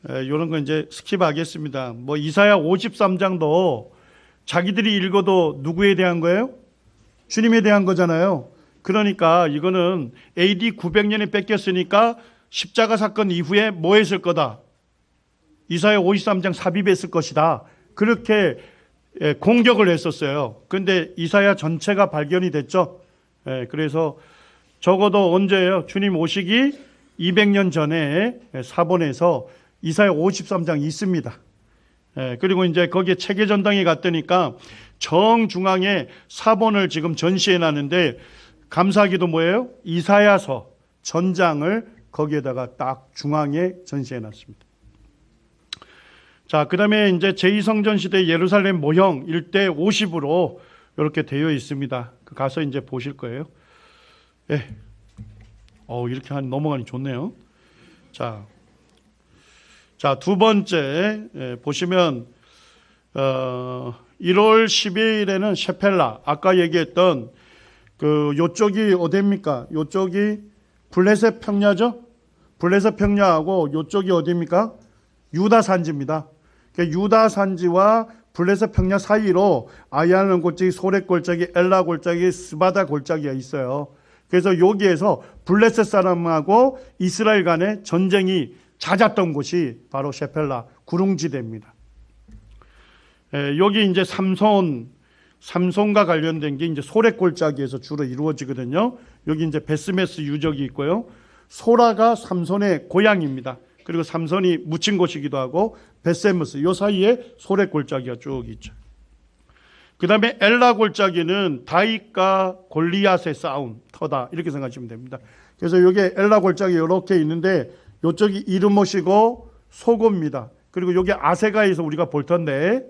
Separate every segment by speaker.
Speaker 1: 이런 거 이제 스킵하겠습니다. 뭐 이사야 53장도 자기들이 읽어도 누구에 대한 거예요? 주님에 대한 거잖아요. 그러니까 이거는 AD 900년에 뺏겼으니까 십자가 사건 이후에 뭐 했을 거다? 이사야 53장 삽입했을 것이다. 그렇게 공격을 했었어요. 그런데 이사야 전체가 발견이 됐죠. 그래서 적어도 언제예요? 주님 오시기 200년 전에 사본에서 이사야 53장 있습니다. 그리고 이제 거기에 체계 전당에 갔더니까 정중앙에 사본을 지금 전시해 놨는데 감사하기도 뭐예요? 이사야서 전장을 거기에다가 딱 중앙에 전시해 놨습니다. 자, 그 다음에 이제 제2성전 시대 예루살렘 모형 1대 50으로 이렇게 되어 있습니다. 가서 이제 보실 거예요. 이렇게 넘어가니 좋네요. 자, 두 번째, 보시면, 1월 12일에는 셰펠라, 아까 얘기했던 요쪽이 어디입니까? 요쪽이 블레셋 평야죠? 블레셋 평야하고 요쪽이 어디입니까? 유다 산지입니다. 유다 산지와 블레셋 평야 사이로 아얄론 골짜기, 소렛 골짜기, 엘라 골짜기, 스바다 골짜기가 있어요. 그래서 여기에서 블레셋 사람하고 이스라엘 간의 전쟁이 잦았던 곳이 바로 셰펠라 구릉지대입니다. 여기 이제 삼손과 관련된 게 이제 소렛 골짜기에서 주로 이루어지거든요. 여기 이제 베스메스 유적이 있고요. 소라가 삼손의 고향입니다. 그리고 삼손이 묻힌 곳이기도 하고 베세무스 요 사이에 소렛 골짜기가 쭉 있죠. 그 다음에 엘라 골짜기는 다윗과 골리앗의 싸움 터다 이렇게 생각하시면 됩니다. 그래서 여기에 엘라 골짜기 이렇게 있는데 이쪽이 이르못이고 소고입니다. 그리고 여기 아세가에서 우리가 볼 텐데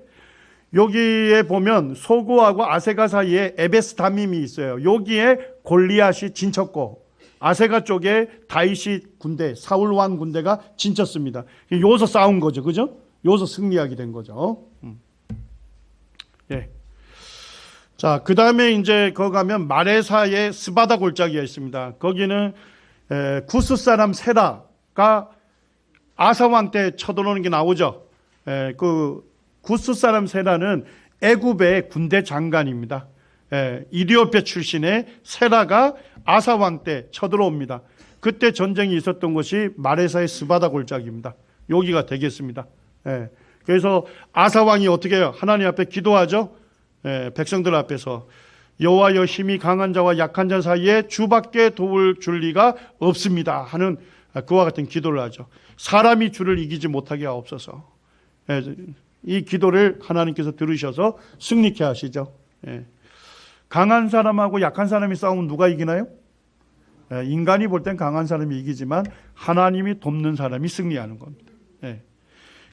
Speaker 1: 여기에 보면 소고하고 아세가 사이에 에베스다밈이 있어요. 여기에 골리앗이 진쳤고 아세가 쪽에 다윗이 군대, 사울 왕 군대가 진쳤습니다. 여기서 싸운 거죠. 그죠? 여기서 승리하게 된 거죠. 자, 그 다음에 이제 거기 가면 마레사의 스바다 골짜기가 있습니다. 거기는 구스 사람 세라가 아사 왕 때 쳐들어오는 게 나오죠. 그 구스 사람 세라는 애굽의 군대 장관입니다. 이디오피아 출신의 세라가 아사 왕 때 쳐들어옵니다. 그때 전쟁이 있었던 것이 마레사의 스바다 골짜기입니다. 여기가 되겠습니다. 그래서 아사 왕이 어떻게 해요? 하나님 앞에 기도하죠. 백성들 앞에서 여호와여 힘이 강한 자와 약한 자 사이에 주밖에 도울 줄 리가 없습니다 하는 그와 같은 기도를 하죠. 사람이 주를 이기지 못하게 하옵소서. 이 기도를 하나님께서 들으셔서 승리케 하시죠. 강한 사람하고 약한 사람이 싸우면 누가 이기나요? 인간이 볼 땐 강한 사람이 이기지만 하나님이 돕는 사람이 승리하는 겁니다.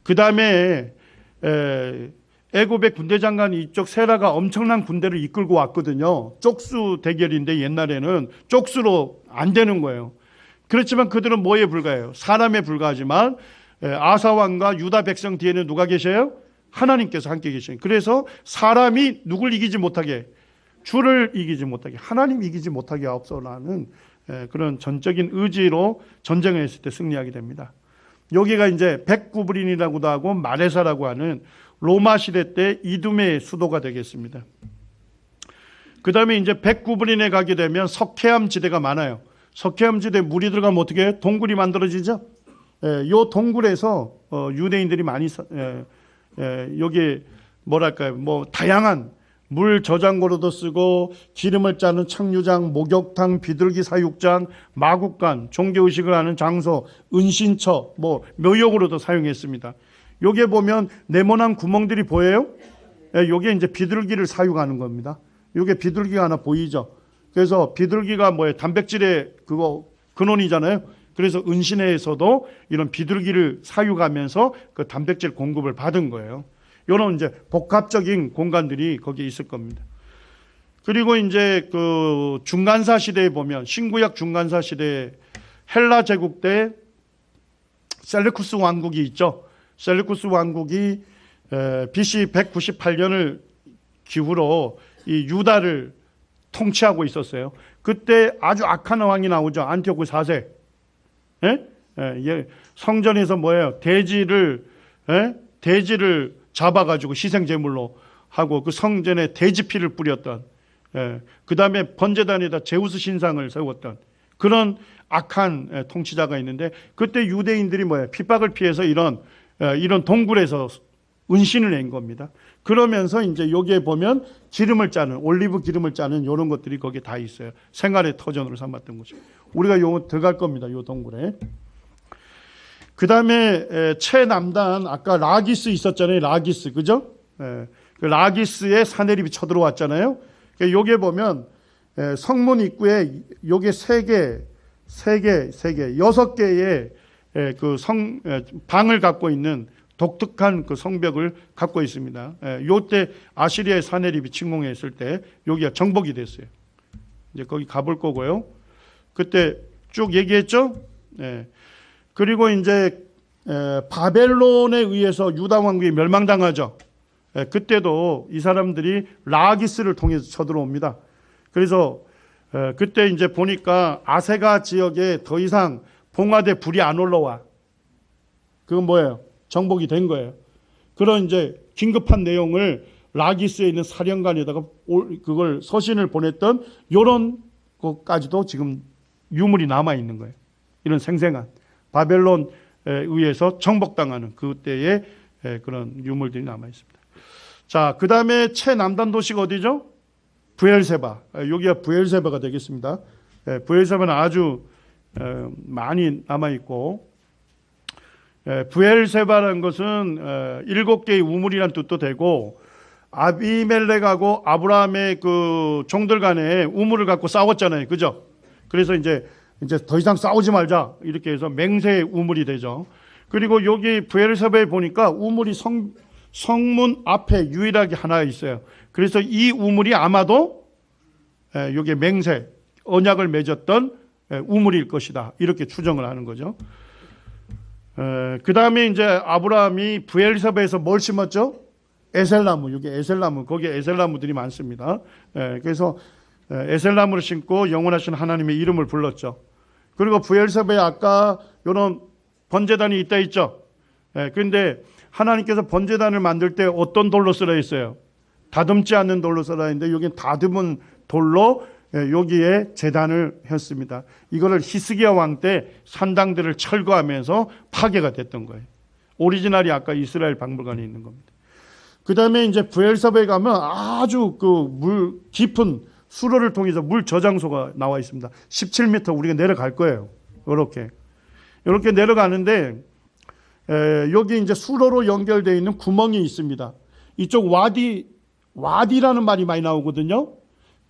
Speaker 1: 그 다음에 애굽의 군대 장관이 이쪽 세라가 엄청난 군대를 이끌고 왔거든요. 쪽수 대결인데 옛날에는 쪽수로 안 되는 거예요. 그렇지만 그들은 뭐에 불과해요? 사람에 불과하지만 아사 왕과 유다 백성 뒤에는 누가 계셔요? 하나님께서 함께 계셔요. 그래서 사람이 누굴 이기지 못하게, 주를 이기지 못하게, 하나님 이기지 못하게 하옵소서라는 그런 전적인 의지로 전쟁을 했을 때 승리하게 됩니다. 여기가 이제 백구브린이라고도 하고 마레사라고 하는 로마 시대 때 이두메의 수도가 되겠습니다. 그 다음에 이제 백구브린에 가게 되면 석회암 지대가 많아요. 석회암 지대에 물이 들어가면 어떻게 해요? 동굴이 만들어지죠. 요 동굴에서 유대인들이 많이 여기 뭐랄까요? 뭐 다양한 물 저장고로도 쓰고 기름을 짜는 청류장, 목욕탕, 비둘기 사육장, 마국간, 종교의식을 하는 장소, 은신처, 뭐 묘역으로도 사용했습니다. 여기에 보면 네모난 구멍들이 보여요? 여기에 이제 비둘기를 사육하는 겁니다. 여기에 비둘기가 하나 보이죠? 그래서 비둘기가 뭐예요? 단백질의 근원이잖아요. 그래서 은신회에서도 이런 비둘기를 사육하면서 그 단백질 공급을 받은 거예요. 이런 이제 복합적인 공간들이 거기에 있을 겁니다. 그리고 이제 그 중간사 시대에 보면 신구약 중간사 시대에 헬라 제국 때 셀루쿠스 왕국이 있죠. 셀루쿠스 왕국이 BC 198년을 기후로 이 유다를 통치하고 있었어요. 그때 아주 악한 왕이 나오죠. 안티오쿠 4세. 성전에서 뭐예요? 돼지를 잡아가지고 희생제물로 하고 그 성전에 돼지 피를 뿌렸던, 그 다음에 번제단에다 제우스 신상을 세웠던 그런 악한 통치자가 있는데, 그때 유대인들이 뭐예요? 핍박을 피해서 이런 동굴에서 은신을 낸 겁니다. 그러면서 이제 여기에 보면 기름을 짜는, 올리브 기름을 짜는 이런 것들이 거기에 다 있어요. 생활의 터전으로 삼았던 것이. 우리가 요거 들어갈 겁니다. 요 동굴에. 그 다음에 최남단, 아까 라기스 있었잖아요. 라기스, 그죠? 그 라기스에 사내립이 쳐들어왔잖아요. 여기에 보면 성문 입구에 요게 6개의 그 방을 갖고 있는 독특한 그 성벽을 갖고 있습니다. 요때 아시리아의 사내립이 침공했을 때 여기가 정복이 됐어요. 이제 거기 가볼 거고요. 그때 쭉 얘기했죠. 그리고 이제 바벨론에 의해서 유다 왕국이 멸망당하죠. 그때도 이 사람들이 라기스를 통해서 쳐들어옵니다. 그래서 그때 이제 보니까 아세가 지역에 더 이상 봉화대 불이 안 올라와. 그건 뭐예요? 정복이 된 거예요. 그런 이제 긴급한 내용을 라기스에 있는 사령관에다가 그걸 서신을 보냈던 이런 것까지도 지금 유물이 남아 있는 거예요. 이런 생생한 바벨론에 의해서 정복당하는 그때의 그런 유물들이 남아 있습니다. 자, 그 다음에 최남단 도시가 어디죠? 브엘세바. 여기가 브엘세바가 되겠습니다. 브엘세바는 아주 많이 남아 있고, 브엘세바라는 것은 7개의 우물이라는 뜻도 되고, 아비멜렉하고 아브라함의 그 종들 간에 우물을 갖고 싸웠잖아요. 그죠? 그래서 이제 더 이상 싸우지 말자 이렇게 해서 맹세의 우물이 되죠. 그리고 여기 브엘세바에 보니까 우물이 성문 앞에 유일하게 하나 있어요. 그래서 이 우물이 아마도 여기 맹세, 언약을 맺었던 우물일 것이다. 이렇게 추정을 하는 거죠. 그 다음에 이제 아브라함이 브엘세바에서 뭘 심었죠? 에셀나무. 여기 에셀나무. 거기에 에셀나무들이 많습니다. 그래서 에셀나무를 심고 영원하신 하나님의 이름을 불렀죠. 그리고 브엘세바에 아까 이런 번제단이 있다 있죠. 그런데 하나님께서 번제단을 만들 때 어떤 돌로 쓰라 했어요? 다듬지 않는 돌로 쓰라 했는데 여기는 다듬은 돌로 여기에 제단을 했습니다. 이거를 히스기야 왕 때 산당들을 철거하면서 파괴가 됐던 거예요. 오리지널이 아까 이스라엘 박물관에 있는 겁니다. 그 다음에 이제 브엘세바에 가면 아주 그 물 깊은 수로를 통해서 물 저장소가 나와 있습니다. 17m 우리가 내려갈 거예요. 이렇게 내려가는데 여기 이제 수로로 연결되어 있는 구멍이 있습니다. 이쪽 와디라는 말이 많이 나오거든요.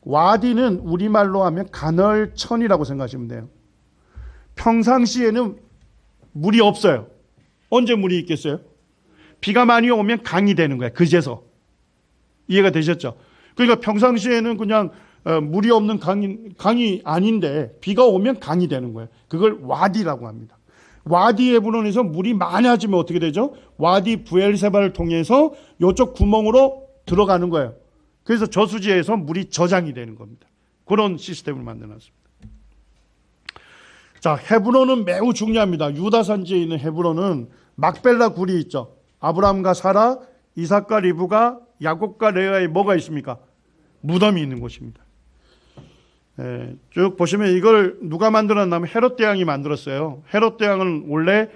Speaker 1: 와디는 우리말로 하면 간헐천이라고 생각하시면 돼요. 평상시에는 물이 없어요. 언제 물이 있겠어요? 비가 많이 오면 강이 되는 거예요. 그제서. 이해가 되셨죠? 그러니까 평상시에는 그냥 물이 없는 강이 아닌데 비가 오면 강이 되는 거예요. 그걸 와디라고 합니다. 와디 에브론에서 물이 많아지면 어떻게 되죠? 와디 브엘세바를 통해서 이쪽 구멍으로 들어가는 거예요. 그래서 저수지에서 물이 저장이 되는 겁니다. 그런 시스템을 만들어놨습니다. 자, 헤브론은 매우 중요합니다. 유다 산지에 있는 헤브론은 막벨라 굴이 있죠. 아브라함과 사라, 이삭과 리브가, 야곱과 레아의 뭐가 있습니까? 무덤이 있는 곳입니다. 쭉 보시면 이걸 누가 만들었냐면 헤롯 대왕이 만들었어요. 헤롯 대왕은 원래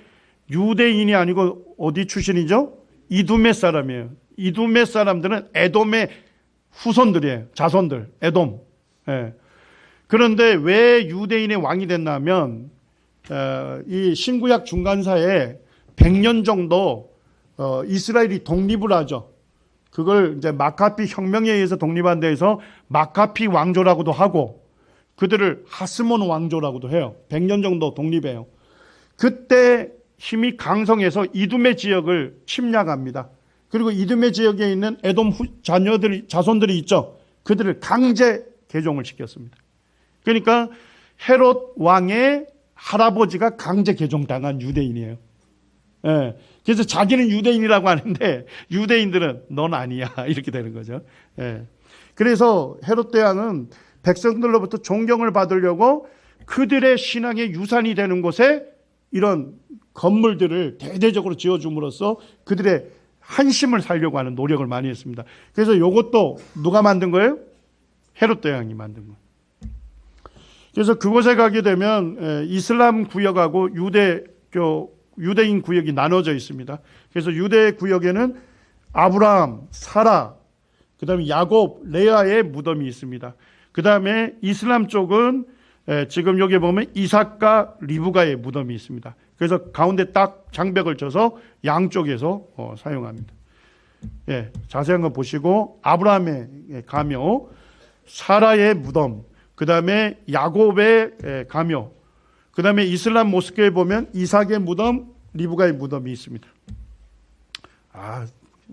Speaker 1: 유대인이 아니고 어디 출신이죠? 이두메 사람이에요. 이두메 사람들은 에돔의 후손들이에요. 자손들, 에돔. 그런데 왜 유대인의 왕이 됐냐면 이 신구약 중간사에 100년 정도 이스라엘이 독립을 하죠. 그걸 이제 마카피 혁명에 의해서 독립한 데에서 마카피 왕조라고도 하고 그들을 하스몬 왕조라고도 해요. 100년 정도 독립해요. 그때 힘이 강성해서 이두메 지역을 침략합니다. 그리고 이두메 지역에 있는 에돔 자손들이 있죠. 그들을 강제 개종을 시켰습니다. 그러니까 헤롯 왕의 할아버지가 강제 개종당한 유대인이에요. 그래서 자기는 유대인이라고 하는데 유대인들은 넌 아니야 이렇게 되는 거죠. 그래서 헤롯 대왕은 백성들로부터 존경을 받으려고 그들의 신앙의 유산이 되는 곳에 이런 건물들을 대대적으로 지어줌으로써 그들의 한심을 살려고 하는 노력을 많이 했습니다. 그래서 이것도 누가 만든 거예요? 헤롯 대왕이 만든 거예요. 그래서 그곳에 가게 되면 이슬람 구역하고 유대인 구역이 나눠져 있습니다. 그래서 유대 구역에는 아브라함, 사라, 그 다음에 야곱, 레아의 무덤이 있습니다. 그 다음에 이슬람 쪽은 지금 여기 보면 이삭과 리브가의 무덤이 있습니다. 그래서 가운데 딱 장벽을 쳐서 양쪽에서 사용합니다. 예, 자세한 거 보시고 아브라함의 가묘, 사라의 무덤, 그 다음에 야곱의 가묘, 그 다음에 이슬람 모스크에 보면 이삭의 무덤, 리브가의 무덤이 있습니다.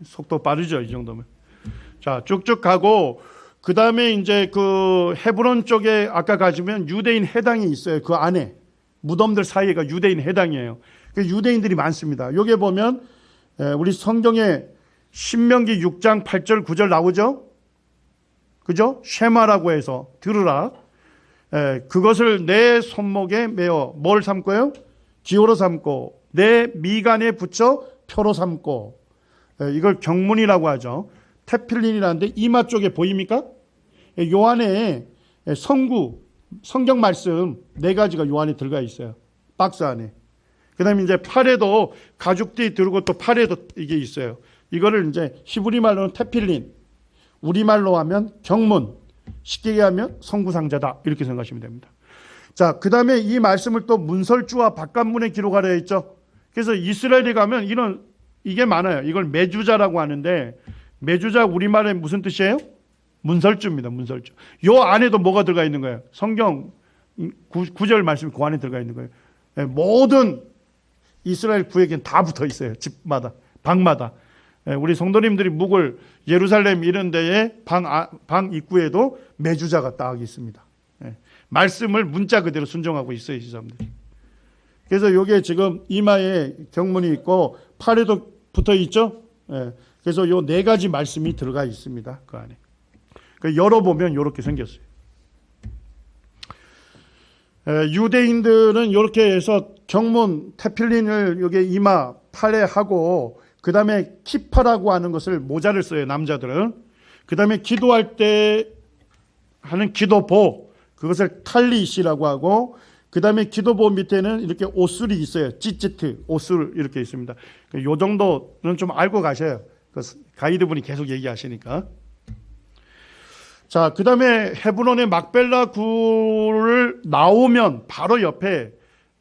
Speaker 1: 속도 빠르죠, 이 정도면. 자, 쭉쭉 가고, 그 다음에 이제 그 헤브론 쪽에 아까 가시면 유대인 해당이 있어요. 그 안에. 무덤들 사이가 유대인 해당이에요. 유대인들이 많습니다. 여기 보면 우리 성경에 신명기 6장 8절 9절 나오죠? 그죠? 쉐마라고 해서 들으라. 그것을 내 손목에 메어 뭘 삼고요? 기호로 삼고 내 미간에 붙여 표로 삼고 이걸 경문이라고 하죠. 테필린이라는데 이마 쪽에 보입니까? 요 안에 성경 말씀 4가지가 요 안에 들어가 있어요. 박스 안에. 그 다음에 이제 팔에도 가죽띠 들고 또 팔에도 이게 있어요. 이거를 이제 히브리 말로는 테필린, 우리말로 하면 경문, 쉽게 얘기하면 성구상자다. 이렇게 생각하시면 됩니다. 자, 그 다음에 이 말씀을 또 문설주와 바깥문에 기록하려 했죠. 그래서 이스라엘에 가면 이게 많아요. 이걸 메주자라고 하는데 메주자 우리말에 무슨 뜻이에요? 문설주입니다. 문설주. 요 안에도 뭐가 들어가 있는 거예요? 성경 9절 말씀이 그 안에 들어가 있는 거예요. 모든 이스라엘 구역에는 다 붙어 있어요. 집마다, 방마다. 우리 성도님들이 묵을 예루살렘 이런 데에 방 입구에도 메주자가 딱 있습니다. 말씀을 문자 그대로 순종하고 있어요, 이 사람들이. 그래서 여기에 지금 이마에 경문이 있고 팔에도 붙어 있죠. 그래서 요 4가지 말씀이 들어가 있습니다. 그 안에. 열어보면 이렇게 생겼어요. 유대인들은 이렇게 해서 경문, 테필린을 여기 이마, 팔에 하고 그 다음에 키파라고 하는 것을 모자를 써요. 남자들은. 그 다음에 기도할 때 하는 기도보, 그것을 탈릿이라고 하고 그 다음에 기도보 밑에는 이렇게 옷술이 있어요. 찌찌트, 옷술 이렇게 있습니다. 요 정도는 좀 알고 가셔요. 가이드분이 계속 얘기하시니까. 자, 그 다음에 헤브론의 막벨라 굴을 나오면 바로 옆에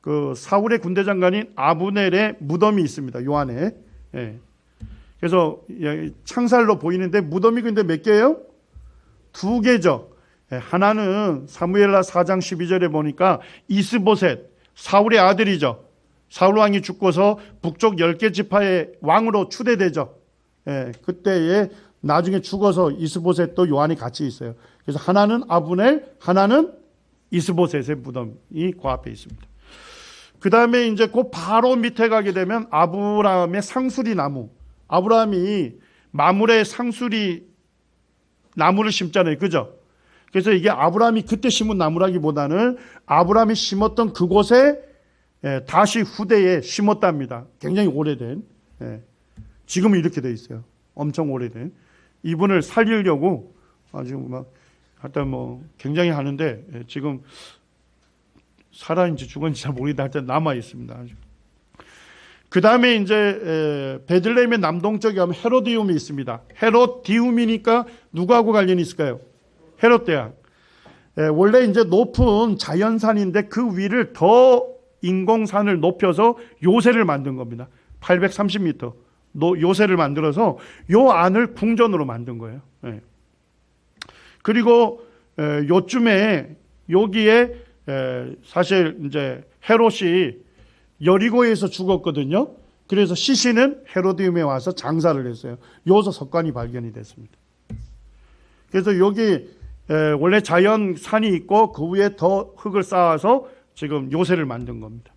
Speaker 1: 그 사울의 군대 장관인 아브넬의 무덤이 있습니다. 요 안에. 그래서 창살로 보이는데 무덤이 근데 몇 개예요? 2개죠. 하나는 사무엘하 4장 12절에 보니까 이스보셋, 사울의 아들이죠. 사울 왕이 죽고서 북쪽 10개 지파의 왕으로 추대되죠. 그때에 나중에 죽어서 이스보셋도 요 안에 같이 있어요. 그래서 하나는 아브넬, 하나는 이스보셋의 무덤이 그 앞에 있습니다. 그 다음에 이제 그 바로 밑에 가게 되면 아브라함의 상수리 나무. 아브라함이 마물에 상수리 나무를 심잖아요. 그죠? 그래서 이게 아브라함이 그때 심은 나무라기보다는 아브라함이 심었던 그곳에 다시 후대에 심었답니다. 굉장히 오래된. 지금은 이렇게 돼 있어요. 엄청 오래된. 이분을 살리려고 아주 막 하여튼 뭐 굉장히 하는데 지금 살아있는지 죽었는지 잘 모르겠다. 하여튼 남아 있습니다. 아주. 그 다음에 이제 베들레헴의 남동쪽에 가면 헤로디움이 있습니다. 헤로디움이니까 누구하고 관련이 있을까요? 헤롯 대왕. 원래 이제 높은 자연산인데 그 위를 더 인공산을 높여서 요새를 만든 겁니다. 830m 요새를 만들어서 요 안을 궁전으로 만든 거예요. 그리고 요쯤에 여기에 사실 이제 헤롯이 여리고에서 죽었거든요. 그래서 시신은 헤로디움에 와서 장사를 했어요. 여기서 석관이 발견이 됐습니다. 그래서 여기 원래 자연산이 있고 그 위에 더 흙을 쌓아서 지금 요새를 만든 겁니다.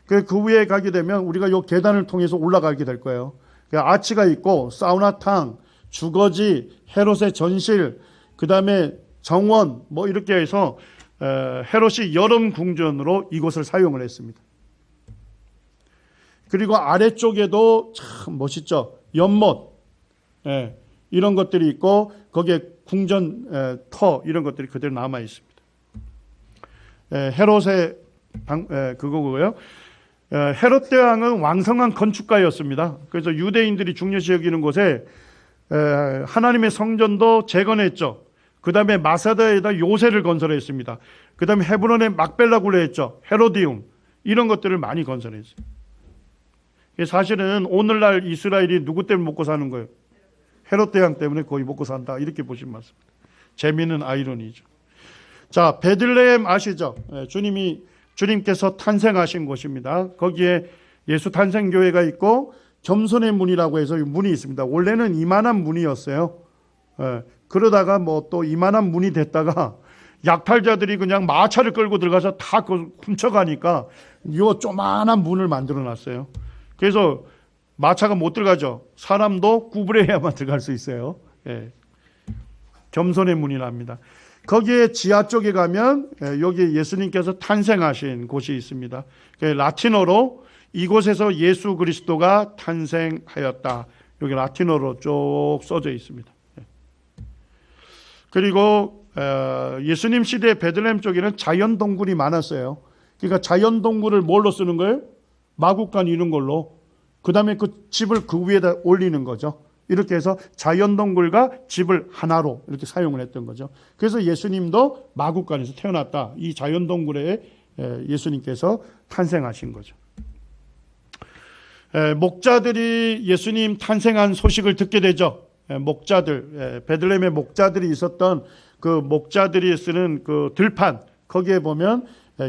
Speaker 1: 그 위에 가게 되면 우리가 요 계단을 통해서 올라가게 될 거예요. 아치가 있고 사우나탕, 주거지, 헤롯의 전실, 그 다음에 정원 뭐 이렇게 해서 헤롯이 여름 궁전으로 이곳을 사용을 했습니다. 그리고 아래쪽에도 참 멋있죠. 연못, 예, 이런 것들이 있고 거기에 궁전 터 이런 것들이 그대로 남아 있습니다. 헤롯의 그거고요. 헤롯 대왕은 왕성한 건축가였습니다. 그래서 유대인들이 중요시 여기는 곳에 하나님의 성전도 재건했죠. 그 다음에 마사다에다 요새를 건설했습니다. 그 다음에 헤브론에 막벨라 굴레했죠. 헤로디움 이런 것들을 많이 건설했어요. 사실은 오늘날 이스라엘이 누구 때문에 먹고 사는 거예요? 헤롯 대왕 때문에 거의 먹고 산다 이렇게 보시면 맞습니다. 재미있는 아이러니죠. 자, 베들레헴 아시죠? 주님께서 탄생하신 곳입니다. 거기에 예수 탄생교회가 있고 겸손의 문이라고 해서 문이 있습니다. 원래는 이만한 문이었어요. 그러다가 뭐 또 이만한 문이 됐다가 약탈자들이 그냥 마차를 끌고 들어가서 다 훔쳐가니까 이 조만한 문을 만들어 놨어요. 그래서 마차가 못 들어가죠. 사람도 구부려야만 들어갈 수 있어요. 겸손의 문이랍니다. 거기에 지하 쪽에 가면 여기 예수님께서 탄생하신 곳이 있습니다. 라틴어로 이곳에서 예수 그리스도가 탄생하였다. 여기 라틴어로 쭉 써져 있습니다. 그리고 예수님 시대 베들레헴 쪽에는 자연동굴이 많았어요. 그러니까 자연동굴을 뭘로 쓰는 거예요? 마구간 이런 걸로. 그 다음에 그 집을 그 위에다 올리는 거죠. 이렇게 해서 자연동굴과 집을 하나로 이렇게 사용을 했던 거죠. 그래서 예수님도 마구간에서 태어났다. 이 자연동굴에 예수님께서 탄생하신 거죠. 목자들이 예수님 탄생한 소식을 듣게 되죠. 목자들, 베들레헴에 목자들이 있었던 그 목자들이 쓰는 그 들판, 거기에 보면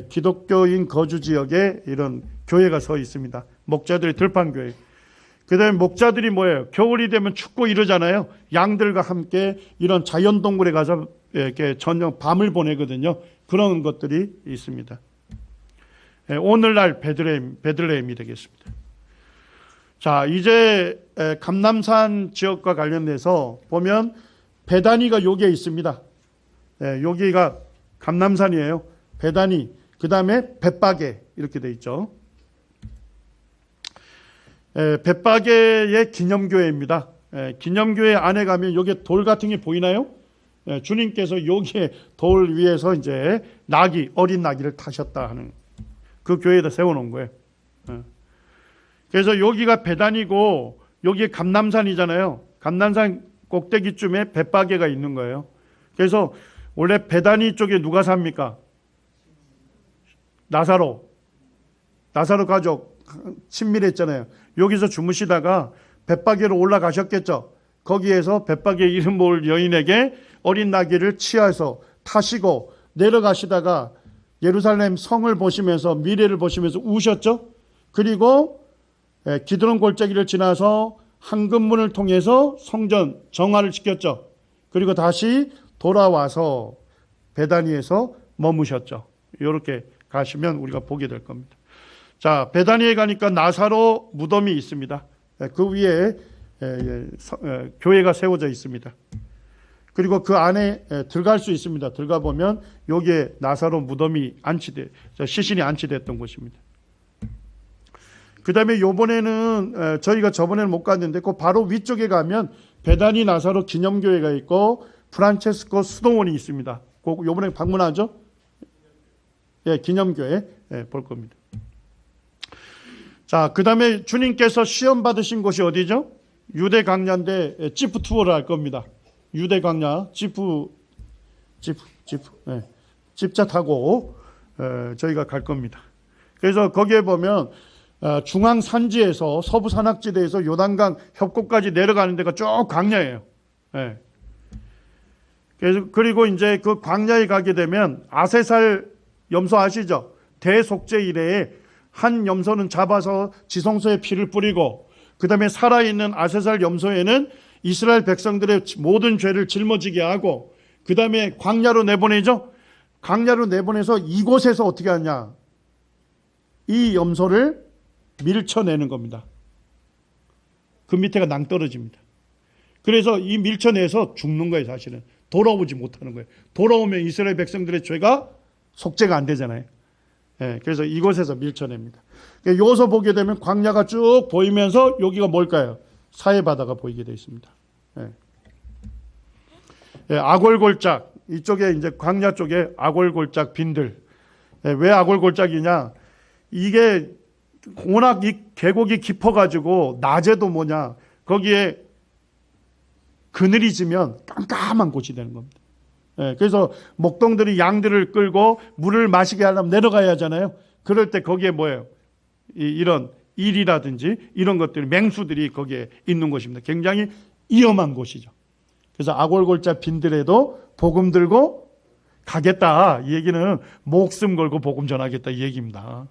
Speaker 1: 기독교인 거주 지역에 이런 교회가 서 있습니다. 목자들의 들판교회. 그 다음에 목자들이 뭐예요? 겨울이 되면 춥고 이러잖아요. 양들과 함께 이런 자연동굴에 가서 이렇게 저녁 밤을 보내거든요. 그런 것들이 있습니다. 오늘날 베들레헴이 되겠습니다. 자, 이제 감람산 지역과 관련돼서 보면 베다니가 여기에 있습니다. 여기가 감람산이에요. 베다니, 그 다음에 벳바게 이렇게 돼 있죠. 벳바게의 기념교회입니다. 기념교회 안에 가면 여기에 돌 같은 게 보이나요? 주님께서 여기에 돌 위에서 이제 어린 나귀를 타셨다 하는 그 교회에다 세워놓은 거예요. 그래서 여기가 베단이고 여기에 감람산이잖아요. 감람산 꼭대기쯤에 벳바게가 있는 거예요. 그래서 원래 베다니 쪽에 누가 삽니까? 나사로 가족 친밀했잖아요. 여기서 주무시다가 벳바게로 올라가셨겠죠. 거기에서 벳바게 이름 모을 여인에게 어린 나귀를 치어서 타시고 내려가시다가 예루살렘 성을 보시면서 미래를 보시면서 우셨죠. 그리고 기드론 골짜기를 지나서 황금문을 통해서 성전 정화를 시켰죠. 그리고 다시 돌아와서 베다니에서 머무셨죠. 이렇게 가시면 우리가 보게 될 겁니다. 자, 베다니에 가니까 나사로 무덤이 있습니다. 그 위에 교회가 세워져 있습니다. 그리고 그 안에 들어갈 수 있습니다. 들어가 보면 여기에 나사로 무덤이 시신이 안치됐던 곳입니다. 그 다음에 요번에는 저희가 저번에는 못 갔는데 그 바로 위쪽에 가면 베다니 나사로 기념교회가 있고 프란체스코 수도원이 있습니다. 요번에 방문하죠? 기념교회 볼 겁니다. 자, 그 다음에 주님께서 시험 받으신 곳이 어디죠? 유대 광야인데 지프 투어를 할 겁니다. 유대 광야 집차 타고 저희가 갈 겁니다. 그래서 거기에 보면 중앙 산지에서 서부 산악지대에서 요단강 협곡까지 내려가는 데가 쭉 광야예요. 그리고 이제 그 광야에 가게 되면 아세살 염소 아시죠? 대속죄 이래에 한 염소는 잡아서 지성소에 피를 뿌리고 그 다음에 살아있는 아세살 염소에는 이스라엘 백성들의 모든 죄를 짊어지게 하고 그 다음에 광야로 내보내죠. 광야로 내보내서 이곳에서 어떻게 하냐? 이 염소를 밀쳐내는 겁니다. 그 밑에가 낭떠러집니다. 그래서 이 밀쳐내서 죽는 거예요. 사실은 돌아오지 못하는 거예요. 돌아오면 이스라엘 백성들의 죄가 속죄가 안 되잖아요. 예, 그래서 이곳에서 밀쳐냅니다. 여기서 보게 되면 광야가 쭉 보이면서 여기가 뭘까요? 사해 바다가 보이게 되어 있습니다. 예. 예, 아골골짝, 이쪽에 이제 광야 쪽에 아골골짝 빈들. 예, 왜 아골골짝이냐? 이게 워낙 이 계곡이 깊어가지고 낮에도 뭐냐, 거기에 그늘이 지면 깜깜한 곳이 되는 겁니다. 예, 그래서 목동들이 양들을 끌고 물을 마시게 하려면 내려가야 하잖아요. 그럴 때 거기에 뭐예요? 이런 일이라든지 이런 것들이, 맹수들이 거기에 있는 곳입니다. 굉장히 위험한 곳이죠. 그래서 아골골짝 빈들에도 복음 들고 가겠다. 이 얘기는 목숨 걸고 복음 전하겠다 이 얘기입니다.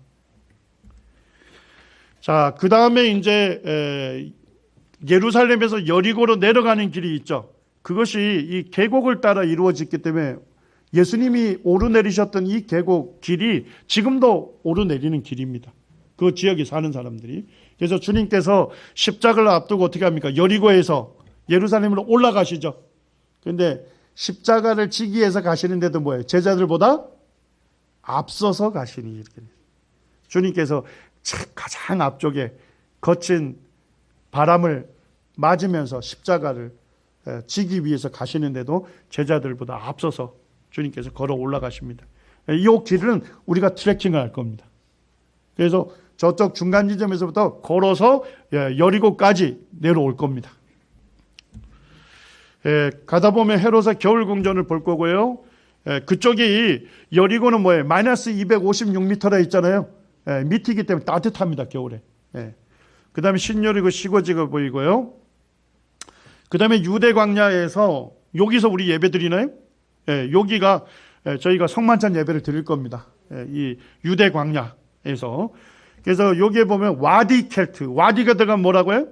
Speaker 1: 자, 그 다음에 이제 예루살렘에서 여리고로 내려가는 길이 있죠. 그것이 이 계곡을 따라 이루어졌기 때문에 예수님이 오르내리셨던 이 계곡 길이 지금도 오르내리는 길입니다. 그 지역에 사는 사람들이. 그래서 주님께서 십자가를 앞두고 어떻게 합니까? 여리고에서 예루살렘으로 올라가시죠. 그런데 십자가를 지기 위해서 가시는데도 뭐예요? 제자들보다 앞서서 가시니 이렇게. 주님께서 가장 앞쪽에 거친 바람을 맞으면서 십자가를 지기 위해서 가시는데도 제자들보다 앞서서 주님께서 걸어 올라가십니다. 이 길은 우리가 트레킹을 할 겁니다. 그래서 저쪽 중간 지점에서부터 걸어서 여리고까지 내려올 겁니다. 가다 보면 헤롯의 겨울궁전을 볼 거고요. 그쪽이 여리고는 뭐예요? 마이너스 256m라 있잖아요. 밑이기 때문에 따뜻합니다, 겨울에. 그 다음에 신여리고 시고지가 보이고요. 그 다음에 유대 광야에서 여기서 우리 예배 드리나요? 여기가 저희가 성만찬 예배를 드릴 겁니다. 이 유대 광야에서. 그래서 여기에 보면 와디 켈트, 와디가 들어가면 뭐라고요?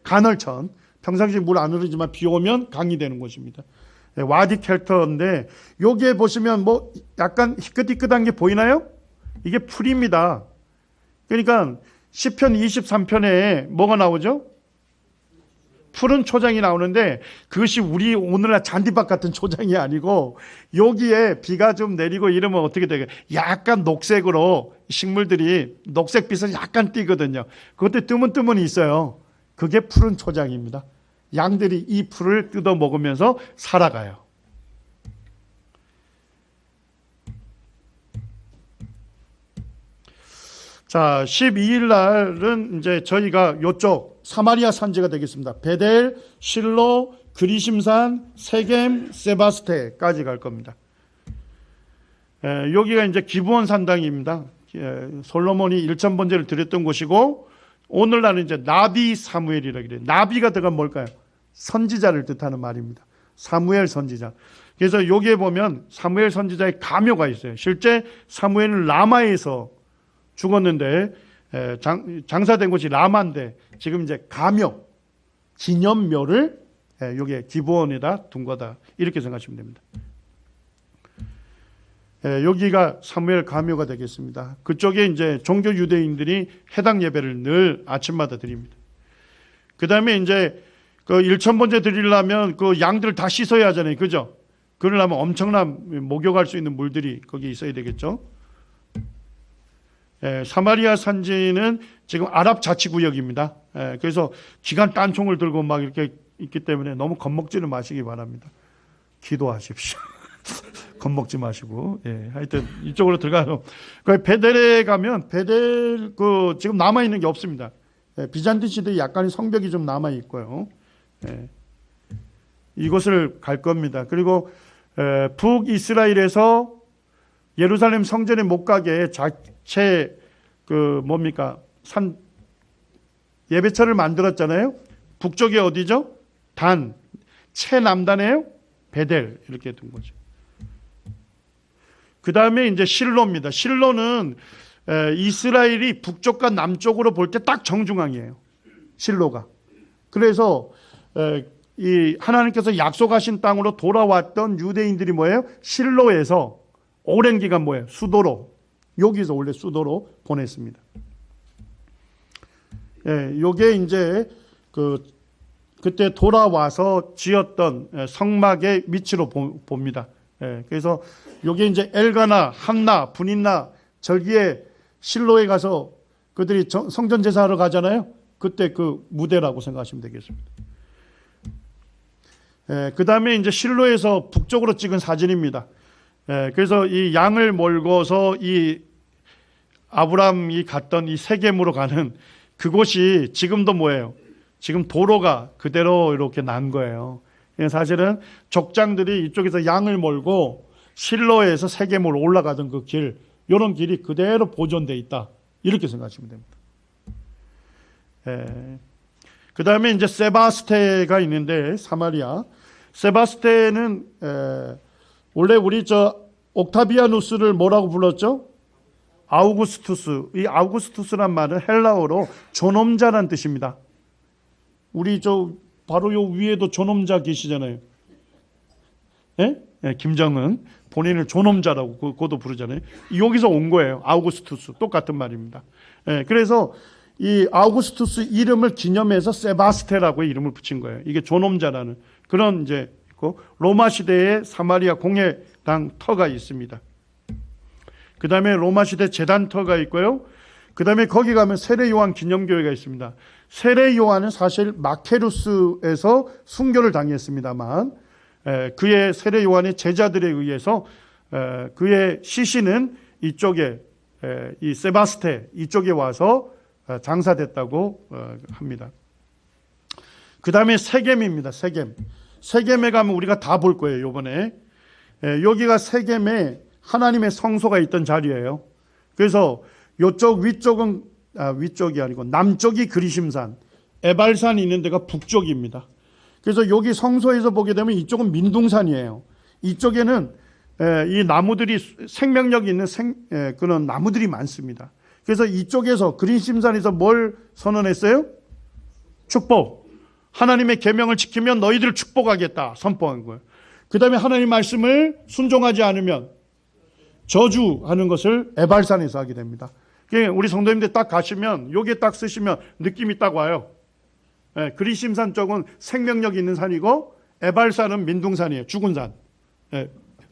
Speaker 1: 간헐천. 평상시에 물 안 흐르지만 비 오면 강이 되는 곳입니다. 와디 켈터인데 여기에 보시면 뭐 약간 희끗희끗한 게 보이나요? 이게 풀입니다. 그러니까 시편 23편에 뭐가 나오죠? 푸른 초장이 나오는데 그것이 우리 오늘날 잔디밭 같은 초장이 아니고 여기에 비가 좀 내리고 이러면 어떻게 되게 약간 녹색으로 식물들이 녹색빛을 약간 띠거든요. 그것도 뜨문뜨문이 있어요. 그게 푸른 초장입니다. 양들이 이 풀을 뜯어 먹으면서 살아가요. 자, 12일 날은 이제 저희가 이쪽 사마리아 산지가 되겠습니다. 베델, 실로, 그리심산, 세겜, 세바스테까지 갈 겁니다. 여기가 이제 기브온 산당입니다. 솔로몬이 일천 번제를 드렸던 곳이고 오늘날은 이제 나비 사무엘이라고 그래요. 나비가 들어가면 뭘까요? 선지자를 뜻하는 말입니다. 사무엘 선지자. 그래서 여기에 보면 사무엘 선지자의 가묘가 있어요. 실제 사무엘은 라마에서 죽었는데 장사된 곳이 라마인데 지금 이제 가묘, 기념묘를 여기에 기브온에다 둔 거다. 이렇게 생각하시면 됩니다. 여기가 사무엘 가묘가 되겠습니다. 그쪽에 이제 종교 유대인들이 해당 예배를 늘 아침마다 드립니다. 그 다음에 이제 그 일천번제 드리려면 그 양들을 다 씻어야 하잖아요. 그죠? 그러려면 엄청난 목욕할 수 있는 물들이 거기 있어야 되겠죠. 사마리아 산지는 지금 아랍 자치구역입니다. 그래서 기관 딴총을 들고 막 이렇게 있기 때문에 너무 겁먹지는 마시기 바랍니다. 기도하십시오. 겁먹지 마시고. 하여튼 이쪽으로 들어가서 베델에 가면 베델 지금 남아 있는 게 없습니다. 비잔틴 시대 약간의 성벽이 좀 남아 있고요. 이곳을 갈 겁니다. 그리고 북이스라엘에서 예루살렘 성전에 못 가게 자체 산 예배처를 만들었잖아요. 북쪽이 어디죠? 단, 최남단이에요. 베델 이렇게 둔 거죠. 그 다음에 이제 실로입니다. 실로는 이스라엘이 북쪽과 남쪽으로 볼 때 딱 정중앙이에요. 실로가. 그래서 이 하나님께서 약속하신 땅으로 돌아왔던 유대인들이 뭐예요? 실로에서 오랜 기간 뭐예요? 수도로, 여기서 원래 수도로 보냈습니다. 요게 이제 그때 돌아와서 지었던 성막의 위치로 봅니다. 그래서 요게 이제 엘가나, 함나, 분인나 절기에 실로에 가서 그들이 성전 제사하러 가잖아요. 그때 그 무대라고 생각하시면 되겠습니다. 그 다음에 이제 실로에서 북쪽으로 찍은 사진입니다. 그래서 이 양을 몰고서 이 아브람이 갔던 이 세겜으로 가는 그곳이 지금도 뭐예요? 지금 도로가 그대로 이렇게 난 거예요. 사실은 족장들이 이쪽에서 양을 몰고 실로에서 세겜으로 올라가던 그 길, 이런 길이 그대로 보존되어 있다. 이렇게 생각하시면 됩니다. 그 다음에 이제 세바스테가 있는데, 사마리아. 세바스테는 원래 우리 옥타비아누스를 뭐라고 불렀죠? 아우구스투스. 이 아우구스투스란 말은 헬라어로 존엄자란 뜻입니다. 우리 바로 요 위에도 존엄자 계시잖아요. 예? 김정은 본인을 존엄자라고 그것도 부르잖아요. 여기서 온 거예요. 아우구스투스. 똑같은 말입니다. 그래서 이 아우구스투스 이름을 기념해서 세바스테라고 이름을 붙인 거예요. 이게 존엄자라는 그런 이제 있고, 로마 시대에 사마리아 공회당 터가 있습니다. 그 다음에 로마 시대 제단터가 있고요. 그 다음에 거기 가면 세례 요한 기념교회가 있습니다. 세례 요한은 사실 마케루스에서 순교를 당했습니다만, 그의 세례 요한의 제자들에 의해서 그의 시신은 이쪽에 이 세바스테 이쪽에 와서 장사됐다고 합니다. 그 다음에 세겜입니다. 세겜에 가면 우리가 다 볼 거예요. 이번에 여기가 세겜에 하나님의 성소가 있던 자리예요. 그래서 이쪽 위쪽이 아니고 남쪽이 그리심산, 에발산이 있는 데가 북쪽입니다. 그래서 여기 성소에서 보게 되면 이쪽은 민둥산이에요. 이쪽에는 이 나무들이 생명력 있는 그런 나무들이 많습니다. 그래서 이쪽에서 그리심산에서 뭘 선언했어요? 축복. 하나님의 계명을 지키면 너희들을 축복하겠다 선포한 거예요. 그 다음에 하나님 말씀을 순종하지 않으면 저주하는 것을 에발산에서 하게 됩니다. 우리 성도님들 딱 가시면 여기에 딱 쓰시면 느낌이 딱 와요. 그리심산 쪽은 생명력 있는 산이고 에발산은 민둥산이에요. 죽은 산.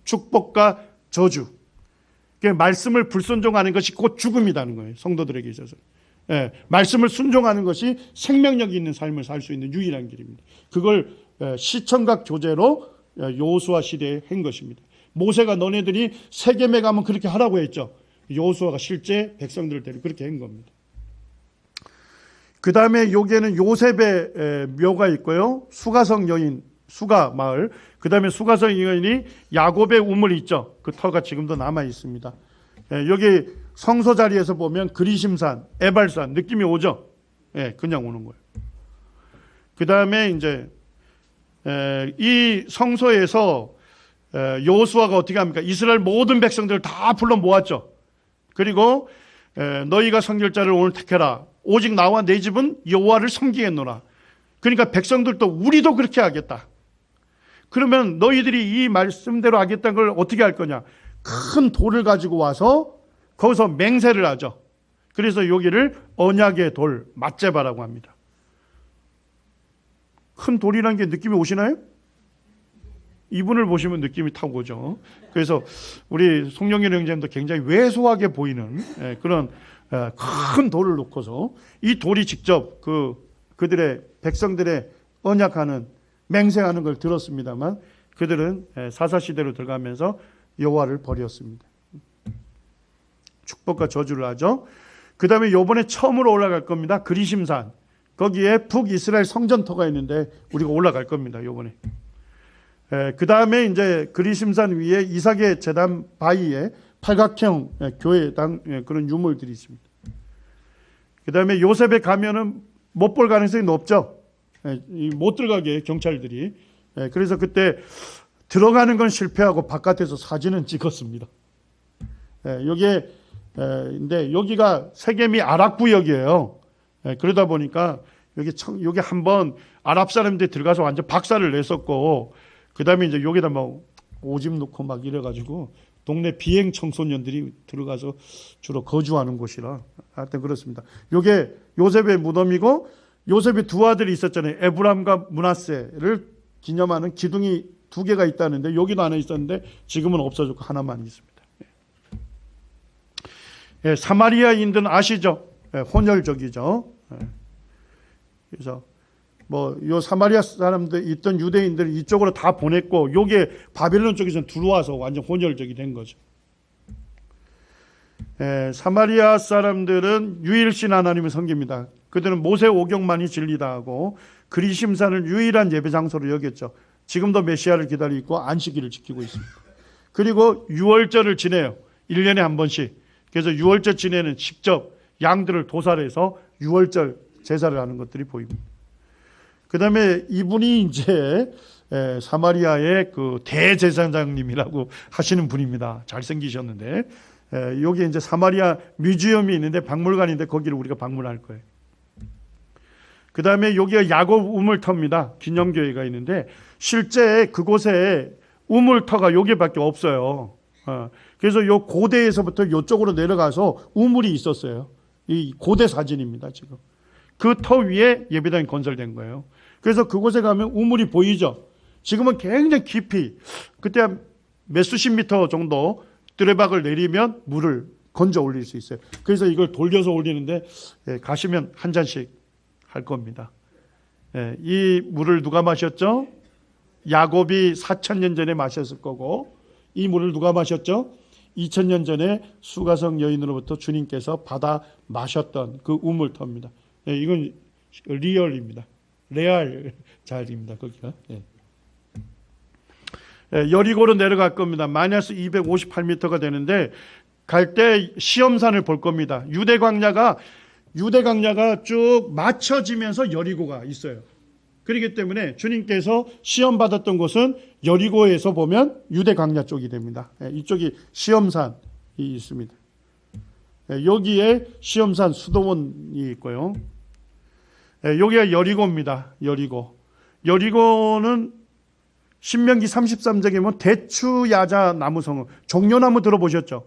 Speaker 1: 축복과 저주. 말씀을 불순종하는 것이 곧 죽음이라는 거예요. 성도들에게 있어서. 말씀을 순종하는 것이 생명력이 있는 삶을 살 수 있는 유일한 길입니다. 그걸 시청각 교제로 여호수아 시대에 한 것입니다. 모세가 너네들이 세겜에 가면 그렇게 하라고 했죠. 여호수아가 실제 백성들을 데리고 그렇게 한 겁니다. 그 다음에 여기에는 요셉의 묘가 있고요. 수가성 여인, 수가 마을. 그 다음에 수가성 여인이 야곱의 우물이 있죠. 그 터가 지금도 남아 있습니다. 여기 성소 자리에서 보면 그리심산, 에발산 느낌이 오죠. 그냥 오는 거예요. 그 다음에 이제 이 성소에서 여호수아가 어떻게 합니까? 이스라엘 모든 백성들을 다 불러 모았죠. 그리고 너희가 섬길 자를 오늘 택해라. 오직 나와 내 집은 여호와를 섬기겠노라. 그러니까 백성들도 우리도 그렇게 하겠다. 그러면 너희들이 이 말씀대로 하겠다는 걸 어떻게 할 거냐? 큰 돌을 가지고 와서 거기서 맹세를 하죠. 그래서 여기를 언약의 돌, 맛제바라고 합니다. 큰 돌이라는 게 느낌이 오시나요? 이분을 보시면 느낌이 탁 오죠. 그래서 우리 송영길 형제님도 굉장히 왜소하게 보이는 그런 큰 돌을 놓고서 이 돌이 직접 그들의 백성들의 언약하는 맹세하는 걸 들었습니다만 그들은 사사시대로 들어가면서 여호와를 버렸습니다. 축복과 저주를 하죠. 그 다음에 요번에 처음으로 올라갈 겁니다. 그리심산. 거기에 북이스라엘 성전터가 있는데 우리가 올라갈 겁니다. 요번에. 그 다음에 이제 그리심산 위에 이삭의 제단 바위에 팔각형 교회당 그런 유물들이 있습니다. 그 다음에 요셉에 가면은 못 볼 가능성이 높죠. 못 들어가게 경찰들이. 그래서 그때 들어가는 건 실패하고 바깥에서 사진은 찍었습니다. 근데 여기가 세겜이 아랍 구역이에요. 그러다 보니까 여기 한번 아랍 사람들이 들어가서 완전 박살을 냈었고, 그 다음에 이제 여기다 막 오줌 넣고 막 이래가지고 동네 비행 청소년들이 들어가서 주로 거주하는 곳이라 하여튼 그렇습니다. 요게 요셉의 무덤이고, 요셉의 두 아들이 있었잖아요. 에브람과 므낫세를 기념하는 기둥이 2개가 있다는데 여기도 하나 있었는데 지금은 없어졌고 하나만 있습니다. 예, 사마리아인들은 아시죠? 예, 혼혈족이죠. 예. 그래서 뭐 요 사마리아 사람들 있던 유대인들을 이쪽으로 다 보냈고 요게 바벨론 쪽에서 들어와서 완전 혼혈족이 된 거죠. 예, 사마리아 사람들은 유일신 하나님을 섬깁니다. 그들은 모세 오경만이 진리다 하고 그리심산을 유일한 예배 장소로 여겼죠. 지금도 메시아를 기다리고 있고 안식일을 지키고 있습니다. 그리고 유월절을 지내요. 1년에 한 번씩. 그래서 유월절 지내는 직접 양들을 도살해서 유월절 제사를 하는 것들이 보입니다. 그 다음에 이분이 이제 사마리아의 그 대제사장님이라고 하시는 분입니다. 잘생기셨는데, 여기 이제 사마리아 뮤지엄이 있는데 박물관인데 거기를 우리가 방문할 거예요. 그 다음에 여기가 야곱 우물터입니다. 기념교회가 있는데 실제 그곳에 우물터가 여기밖에 없어요. 그래서 요 고대에서부터 이쪽으로 내려가서 우물이 있었어요. 이 고대 사진입니다, 지금. 그 터 위에 예배당이 건설된 거예요. 그래서 그곳에 가면 우물이 보이죠. 지금은 굉장히 깊이, 그때 한 몇 수십 미터 정도 뚜레박을 내리면 물을 건져 올릴 수 있어요. 그래서 이걸 돌려서 올리는데 가시면 한 잔씩 할 겁니다. 이 물을 누가 마셨죠? 야곱이 4,000년 전에 마셨을 거고, 이 물을 누가 마셨죠? 2,000년 전에 수가성 여인으로부터 주님께서 받아 마셨던 그 우물터입니다. 이건 리얼입니다. 레알 자리입니다. 거기가. 여리고로 내려갈 겁니다. 마이너스 258m가 되는데 갈 때 시험산을 볼 겁니다. 유대 광야가 쭉 맞춰지면서 여리고가 있어요. 그렇기 때문에 주님께서 시험 받았던 곳은 여리고에서 보면 유대 광야 쪽이 됩니다. 이쪽이 시험산이 있습니다. 여기에 시험산 수도원이 있고요. 여기가 여리고입니다. 여리고는 신명기 33장에 보면 대추야자 나무성, 종려나무 들어보셨죠?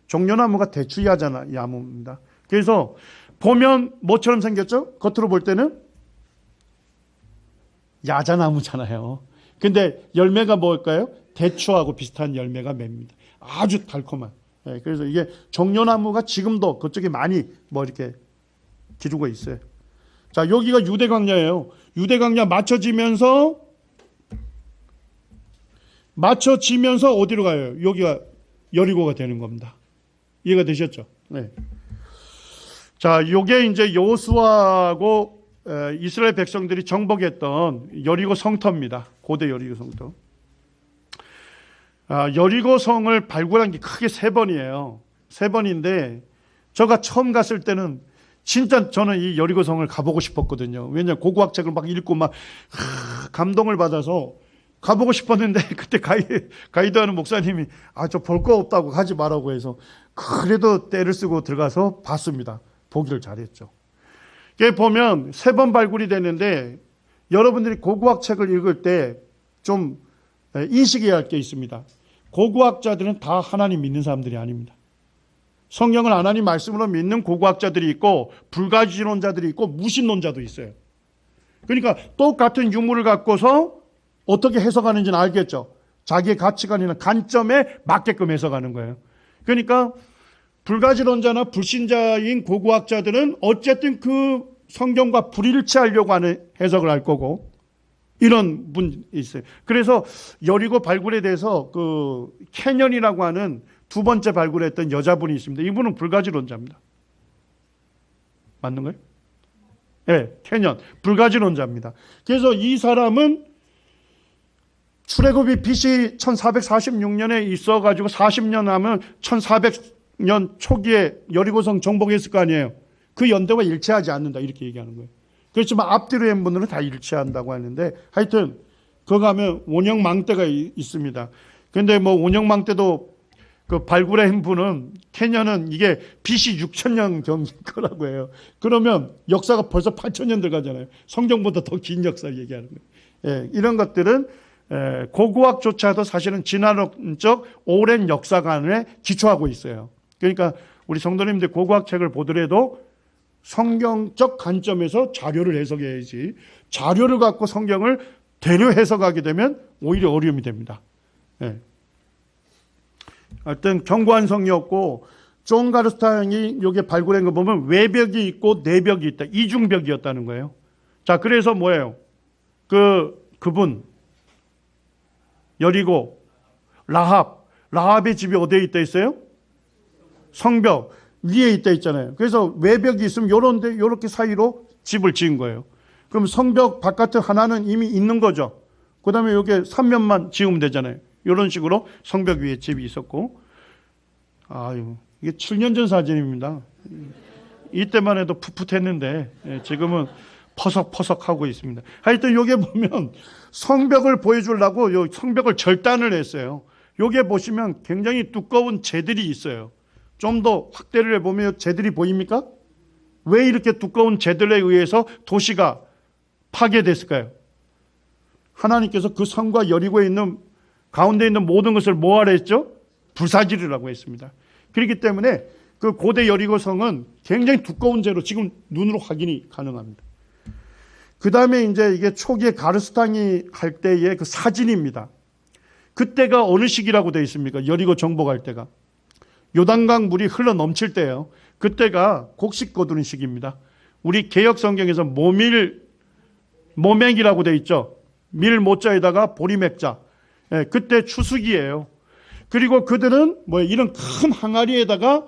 Speaker 1: 종려나무가 대추야자 나무입니다. 그래서 보면 뭐처럼 생겼죠? 겉으로 볼 때는 야자나무잖아요. 근데 열매가 뭘까요? 대추하고 비슷한 열매가 맺습니다. 아주 달콤한. 그래서 이게 종려나무가 지금도 그쪽에 많이 뭐 이렇게 기르고 있어요. 자, 여기가 유대광야예요. 유대광야 맞춰지면서 어디로 가요? 여기가 여리고가 되는 겁니다. 이해가 되셨죠? 네. 자, 요게 이제 여호수아하고 이스라엘 백성들이 정복했던 여리고 성터입니다. 고대 여리고 성터. 여리고 성을 발굴한 게 크게 3번이에요. 3번인데 제가 처음 갔을 때는 진짜 저는 이 여리고 성을 가보고 싶었거든요. 왜냐하면 고고학책을 막 읽고 막 감동을 받아서 가보고 싶었는데 그때 가이드하는 목사님이 저 볼 거 없다고 가지 말라고 해서 그래도 때를 쓰고 들어가서 봤습니다. 보기를 잘했죠. 여기 보면 3번 발굴이 되는데 여러분들이 고고학책을 읽을 때 좀 인식해야 할 게 있습니다. 고고학자들은 다 하나님 믿는 사람들이 아닙니다. 성경을 하나님 말씀으로 믿는 고고학자들이 있고 불가지론자들이 있고 무신론자도 있어요. 그러니까 똑같은 유물을 갖고서 어떻게 해석하는지는 알겠죠. 자기의 가치관이나 관점에 맞게끔 해석하는 거예요. 그러니까 불가지론자나 불신자인 고고학자들은 어쨌든 그 성경과 불일치하려고 하는 해석을 할 거고 이런 분이 있어요. 그래서 여리고 발굴에 대해서 그 캐년이라고 하는 2번째 발굴했던 여자분이 있습니다. 이분은 불가지론자입니다. 맞는 거예요? 네, 캐년 불가지론자입니다. 그래서 이 사람은 출애굽이 BC 1446년에 있어가지고 40년 하면 1400년 초기에 여리고성 정복했을 거 아니에요. 그 연대와 일치하지 않는다 이렇게 얘기하는 거예요. 그렇지만 앞뒤로 한 분들은 다 일치한다고 하는데 하여튼 거기 가면 원형망대가 있습니다. 그런데 뭐 원형망대도 그 발굴한 분은 캐년은 이게 BC 6000년 경일 거라고 해요. 그러면 역사가 벌써 8000년 들어가잖아요. 성경보다 더 긴 역사를 얘기하는 거예요. 예, 이런 것들은 고고학조차도 사실은 진화론적 오랜 역사관에 기초하고 있어요. 그러니까 우리 성도님들 고고학책을 보더라도 성경적 관점에서 자료를 해석해야지 자료를 갖고 성경을 대려 해석하게 되면 오히려 어려움이 됩니다. 하여튼 견고한 성이었고 존 가르스탕이 여기 발굴한 거 보면 외벽이 있고 내벽이 있다. 이중벽이었다는 거예요. 자, 그래서 뭐예요? 그분 여리고 라합의 집이 어디에 있다 있어요? 성벽 위에 있다 있잖아요. 그래서 외벽이 있으면 요렇게 사이로 집을 지은 거예요. 그럼 성벽 바깥에 하나는 이미 있는 거죠. 그 다음에 여기 3면만 지으면 되잖아요. 이런 식으로 성벽 위에 집이 있었고, 이게 7년 전 사진입니다. 이때만 해도 풋풋했는데 지금은 퍼석퍼석하고 있습니다. 하여튼 여기 보면 성벽을 보여주려고 요 성벽을 절단을 했어요. 여기에 보시면 굉장히 두꺼운 재들이 있어요. 좀 더 확대를 해보면 재들이 보입니까? 왜 이렇게 두꺼운 재들에 의해서 도시가 파괴됐을까요? 하나님께서 그 성과 여리고에 있는 가운데 있는 모든 것을 뭐하라 했죠? 불사지르라고 했습니다. 그렇기 때문에 그 고대 여리고 성은 굉장히 두꺼운 재로 지금 눈으로 확인이 가능합니다. 그 다음에 이제 이게 초기에 가르스탕이 할 때의 그 사진입니다. 그때가 어느 시기라고 되어 있습니까? 여리고 정복할 때가. 요단강 물이 흘러 넘칠 때예요. 그때가 곡식 거두는 시기입니다. 우리 개역 성경에서 모맥이라고 되어 있죠. 밀 모자에다가 보리맥자. 그때 추수기예요. 그리고 그들은 이런 큰 항아리에다가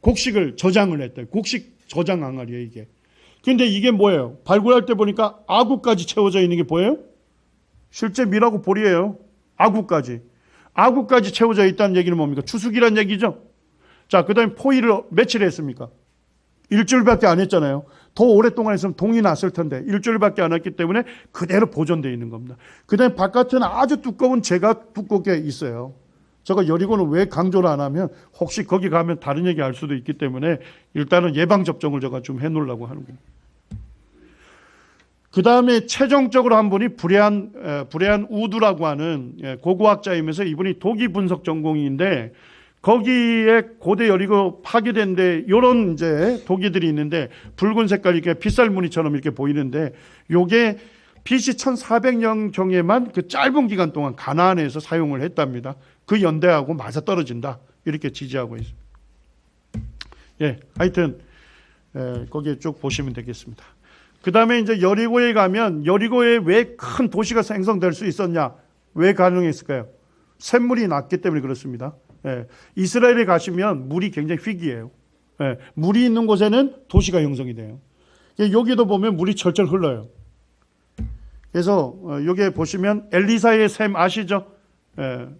Speaker 1: 곡식을 저장을 했대요. 곡식 저장 항아리예요, 이게. 근데 이게 뭐예요? 발굴할 때 보니까 아구까지 채워져 있는 게 보여요? 실제 밀하고 보리예요. 아구까지 채워져 있다는 얘기는 뭡니까? 추수기란 얘기죠. 자, 그 다음에 포위를 며칠 했습니까? 일주일밖에 안 했잖아요. 더 오랫동안 했으면 동이 났을 텐데 일주일밖에 안 했기 때문에 그대로 보존되어 있는 겁니다. 그 다음에 바깥에는 아주 두꺼운 재가 두껍게 있어요. 제가 여리고는 왜 강조를 안 하면 혹시 거기 가면 다른 얘기 할 수도 있기 때문에 일단은 예방접종을 제가 좀 해놓으려고 하는 겁니다. 그 다음에 최종적으로 한 분이 브레안 우드라고 하는 고고학자이면서 이분이 도기 분석 전공인데 거기에 고대 여리고 파괴된데 이런 이제 도기들이 있는데 붉은 색깔 이렇게 빗살 무늬처럼 이렇게 보이는데 요게 BC 1400년경에만 그 짧은 기간 동안 가나안에서 사용을 했답니다. 그 연대하고 맞아 떨어진다 이렇게 지지하고 있습니다. 하여튼 거기에 쭉 보시면 되겠습니다. 그 다음에 이제 여리고에 가면 여리고에 왜 큰 도시가 생성될 수 있었냐? 왜 가능했을까요? 샘물이 났기 때문에 그렇습니다. 이스라엘에 가시면 물이 굉장히 희귀해요. 물이 있는 곳에는 도시가 형성이 돼요. 여기도 보면 물이 철철 흘러요. 그래서 여기에 보시면 엘리사의 샘 아시죠?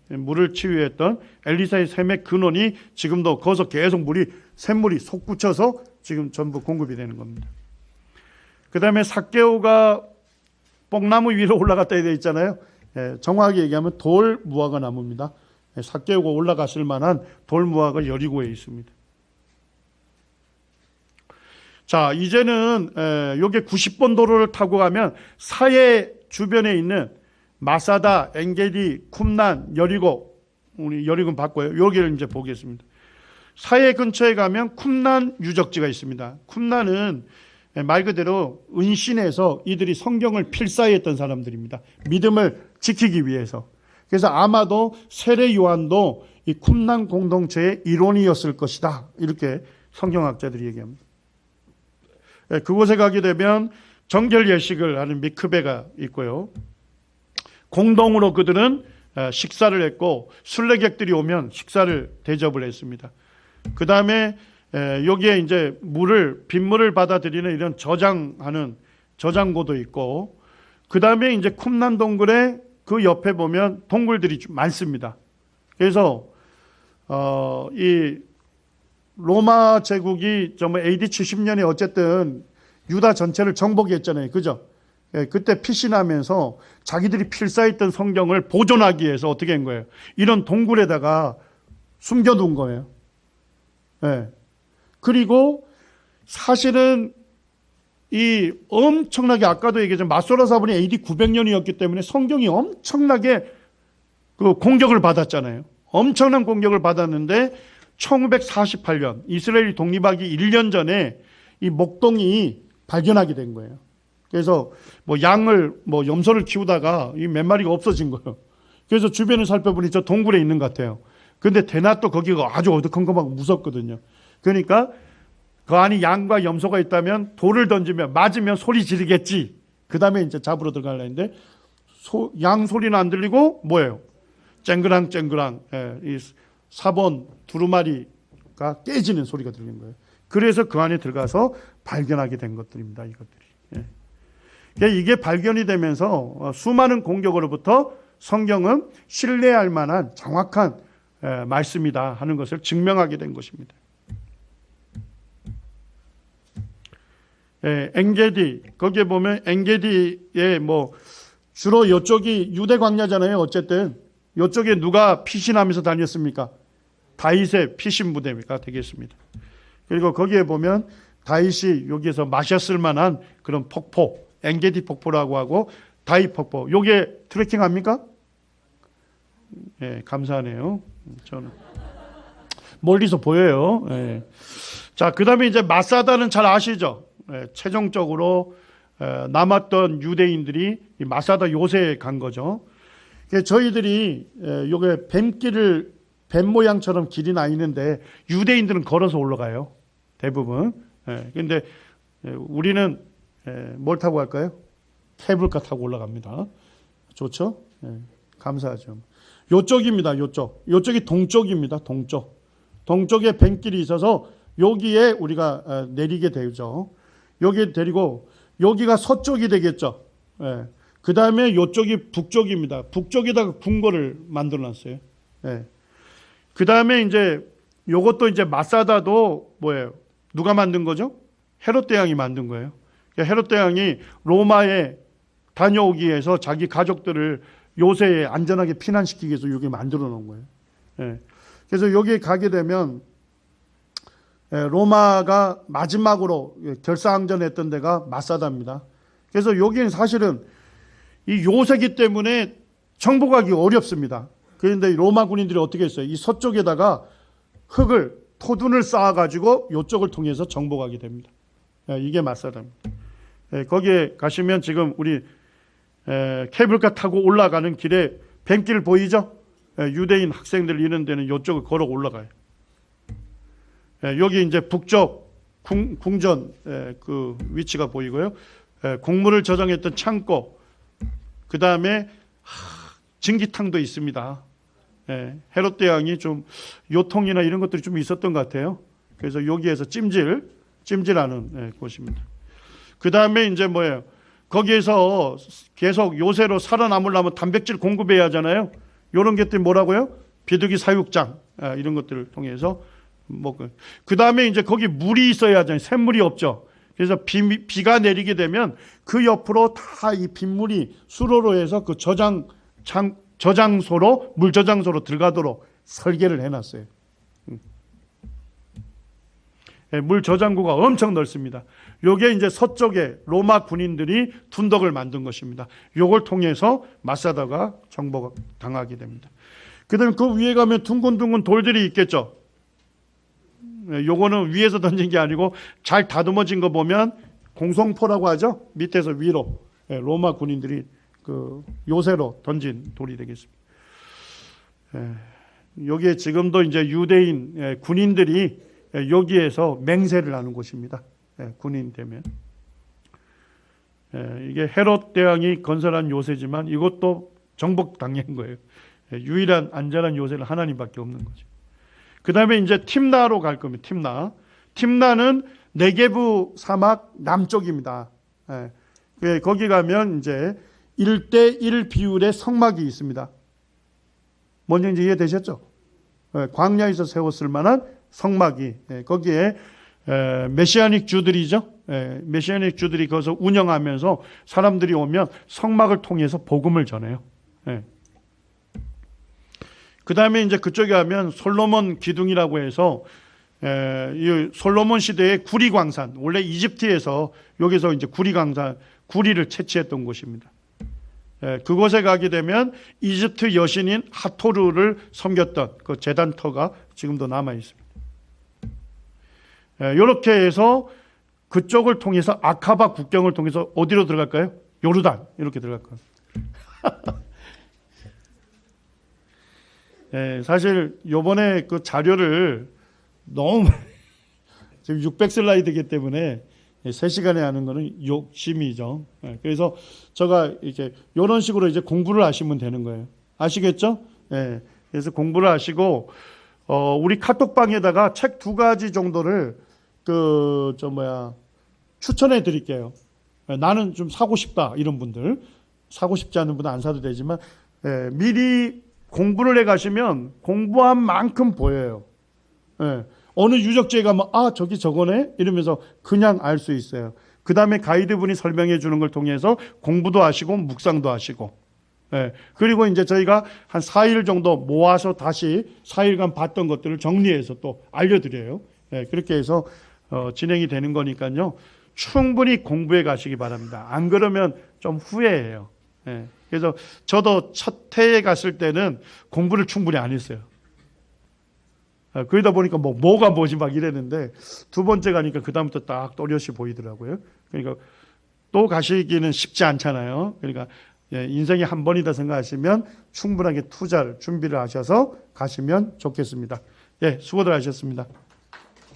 Speaker 1: 물을 치유했던 엘리사의 샘의 근원이 지금도 거기서 계속 샘물이 솟구쳐서 지금 전부 공급이 되는 겁니다. 그 다음에 삭개오가 뽕나무 위로 올라갔다 되어 있잖아요. 정확하게 얘기하면 돌무화과 나무입니다. 삭개오가 올라갔을 만한 돌무화가 여리고에 있습니다. 자, 이제는 여기 90번 도로를 타고 가면 사해 주변에 있는 마사다, 엔게디, 쿰난, 여리고, 우리 여리고는 봤고요. 여기를 이제 보겠습니다. 사해 근처에 가면 쿰난 유적지가 있습니다. 쿰난은 말 그대로 은신해서 이들이 성경을 필사했던 사람들입니다. 믿음을 지키기 위해서. 그래서 아마도 세례 요한도 이 쿰난 공동체의 일원이었을 것이다. 이렇게 성경학자들이 얘기합니다. 그곳에 가게 되면 정결 예식을 하는 미크베가 있고요. 공동으로 그들은 식사를 했고 순례객들이 오면 식사를 대접을 했습니다. 그 다음에 여기에 이제 빗물을 받아들이는 이런 저장하는 저장고도 있고, 그 다음에 이제 쿰난 동굴에 그 옆에 보면 동굴들이 좀 많습니다. 그래서 이 로마 제국이 정말 AD 70년에 어쨌든 유다 전체를 정복했잖아요. 그죠? 그때 피신하면서 자기들이 필사했던 성경을 보존하기 위해서 어떻게 한 거예요? 이런 동굴에다가 숨겨둔 거예요. 그리고 사실은 이 엄청나게 아까도 얘기했지만 마소라 사본이 AD 900년이었기 때문에 성경이 엄청나게 그 공격을 받았잖아요. 엄청난 공격을 받았는데 1948년 이스라엘이 독립하기 1년 전에 이 목동이 발견하게 된 거예요. 그래서 염소를 키우다가 이 몇 마리가 없어진 거예요. 그래서 주변을 살펴보니 저 동굴에 있는 것 같아요. 근데 대낮도 거기가 아주 어두컴컴하고 무섭거든요. 그러니까 그 안에 양과 염소가 있다면 돌을 던지면 맞으면 소리 지르겠지. 그 다음에 이제 잡으러 들어가려 했는데 양 소리는 안 들리고 뭐예요? 쨍그랑 이 사본 두루마리가 깨지는 소리가 들리는 거예요. 그래서 그 안에 들어가서 발견하게 된 것들입니다. 이것들이. 이게 발견이 되면서 수많은 공격으로부터 성경은 신뢰할 만한 정확한 말씀이다 하는 것을 증명하게 된 것입니다. 엔게디, 거기에 보면 엔게디의 주로 이쪽이 유대 광야잖아요. 어쨌든 이쪽에 누가 피신하면서 다녔습니까? 다윗의 피신 부대가 되겠습니다. 그리고 거기에 보면 다윗이 여기에서 마셨을 만한 그런 폭포, 엔게디 폭포라고 하고 다윗 폭포. 요게 트레킹 합니까? 감사하네요. 저는 멀리서 보여요. 자, 그다음에 이제 마사다는 잘 아시죠? 최종적으로 남았던 유대인들이 이 마사다 요새에 간 거죠. 저희들이 요게 뱀 모양처럼 길이 나 있는데 유대인들은 걸어서 올라가요. 대부분. 근데 우리는 뭘 타고 갈까요? 케이블카 타고 올라갑니다. 좋죠? 감사하죠. 요쪽입니다. 요쪽이 동쪽입니다. 동쪽에 뱀길이 있어서 여기에 우리가 내리게 되죠. 여기 데리고 여기가 서쪽이 되겠죠. 그 다음에 요쪽이 북쪽입니다. 북쪽에다가 궁궐을 만들어 놨어요. 그 다음에 이제 요것도 이제 마사다도 뭐예요? 누가 만든 거죠? 헤롯 대왕이 만든 거예요. 헤롯 대왕이 로마에 다녀오기 위해서 자기 가족들을 요새에 안전하게 피난시키기 위해서 여기 만들어 놓은 거예요. 그래서 여기에 가게 되면 로마가 마지막으로 결사항전했던 데가 마사다입니다. 그래서 여기는 사실은 이 요새기 때문에 정복하기 어렵습니다. 그런데 로마 군인들이 어떻게 했어요? 이 서쪽에다가 토둔을 쌓아가지고 이쪽을 통해서 정복하게 됩니다. 이게 마사다입니다. 거기에 가시면 지금 우리 케이블카 타고 올라가는 길에 뱀길 보이죠? 유대인 학생들 이런 데는 이쪽을 걸어 올라가요. 여기 이제 북쪽 궁전 그 위치가 보이고요. 곡물을 저장했던 창고, 그 다음에 증기탕도 있습니다. 헤롯 대왕이 좀 요통이나 이런 것들이 좀 있었던 것 같아요. 그래서 여기에서 찜질하는 곳입니다. 그 다음에 이제 뭐예요? 거기에서 계속 요새로 살아남으려면 단백질 공급해야 하잖아요. 이런 것들이 뭐라고요? 비둘기 사육장 이런 것들을 통해서 그 다음에 이제 거기 물이 있어야 하잖아요. 샘물이 없죠. 그래서 비가 내리게 되면 그 옆으로 다 이 빗물이 수로로 해서 그 저장소로 물 저장소로 들어가도록 설계를 해놨어요. 물 저장고가 엄청 넓습니다. 요게 이제 서쪽에 로마 군인들이 둔덕을 만든 것입니다. 요걸 통해서 마사다가 정복당하게 됩니다. 그다음에 그 위에 가면 둥근둥근 돌들이 있겠죠. 요거는 위에서 던진 게 아니고 잘 다듬어진 거 보면 공성포라고 하죠. 밑에서 위로 로마 군인들이 그 요새로 던진 돌이 되겠습니다. 여기에 지금도 이제 유대인 군인들이 여기에서 맹세를 하는 곳입니다. 군인 되면. 이게 헤롯 대왕이 건설한 요새지만 이것도 정복당한 거예요. 유일한 안전한 요새는 하나님밖에 없는 거죠. 그 다음에 이제 팀나로 갈 겁니다. 팀나는 네게부 사막 남쪽입니다. 거기 가면 이제 1대1 비율의 성막이 있습니다. 뭔지 이해되셨죠? 광야에서 세웠을 만한 성막이 거기에 메시아닉 주들이죠. 메시아닉 주들이 거기서 운영하면서 사람들이 오면 성막을 통해서 복음을 전해요. 그 다음에 이제 그쪽에 가면 솔로몬 기둥이라고 해서 이 솔로몬 시대의 구리광산, 원래 이집트에서 여기서 이제 구리를 채취했던 곳입니다. 그곳에 가게 되면 이집트 여신인 하토르를 섬겼던 그 제단터가 지금도 남아 있습니다. 이렇게 해서 그쪽을 통해서 아카바 국경을 통해서 어디로 들어갈까요? 요르단 이렇게 들어갈 거예요. 사실 요번에 그 자료를 너무 지금 600슬라이드이기 때문에 3시간에 하는 거는 욕심이죠. 그래서 제가 이렇게 이런 식으로 이제 공부를 하시면 되는 거예요. 아시겠죠? 예. 그래서 공부를 하시고 우리 카톡방에다가 책 2가지 정도를 추천해 드릴게요. 나는 좀 사고 싶다 이런 분들, 사고 싶지 않은 분은 안 사도 되지만 미리 공부를 해 가시면 공부한 만큼 보여요. 어느 유적지에 가면 저기 저거네 이러면서 그냥 알 수 있어요. 그 다음에 가이드분이 설명해 주는 걸 통해서 공부도 하시고 묵상도 하시고, 그리고 이제 저희가 한 4일 정도 모아서 다시 4일간 봤던 것들을 정리해서 또 알려드려요. 그렇게 해서 진행이 되는 거니까요. 충분히 공부해 가시기 바랍니다. 안 그러면 좀 후회해요. 그래서 저도 첫 해에 갔을 때는 공부를 충분히 안 했어요. 그러다 보니까 뭐가 뭐지 막 이랬는데 두 번째 가니까 그 다음부터 딱 또렷이 보이더라고요. 그러니까 또 가시기는 쉽지 않잖아요. 그러니까 인생에 한 번이다 생각하시면 충분하게 준비를 하셔서 가시면 좋겠습니다. 수고들 하셨습니다.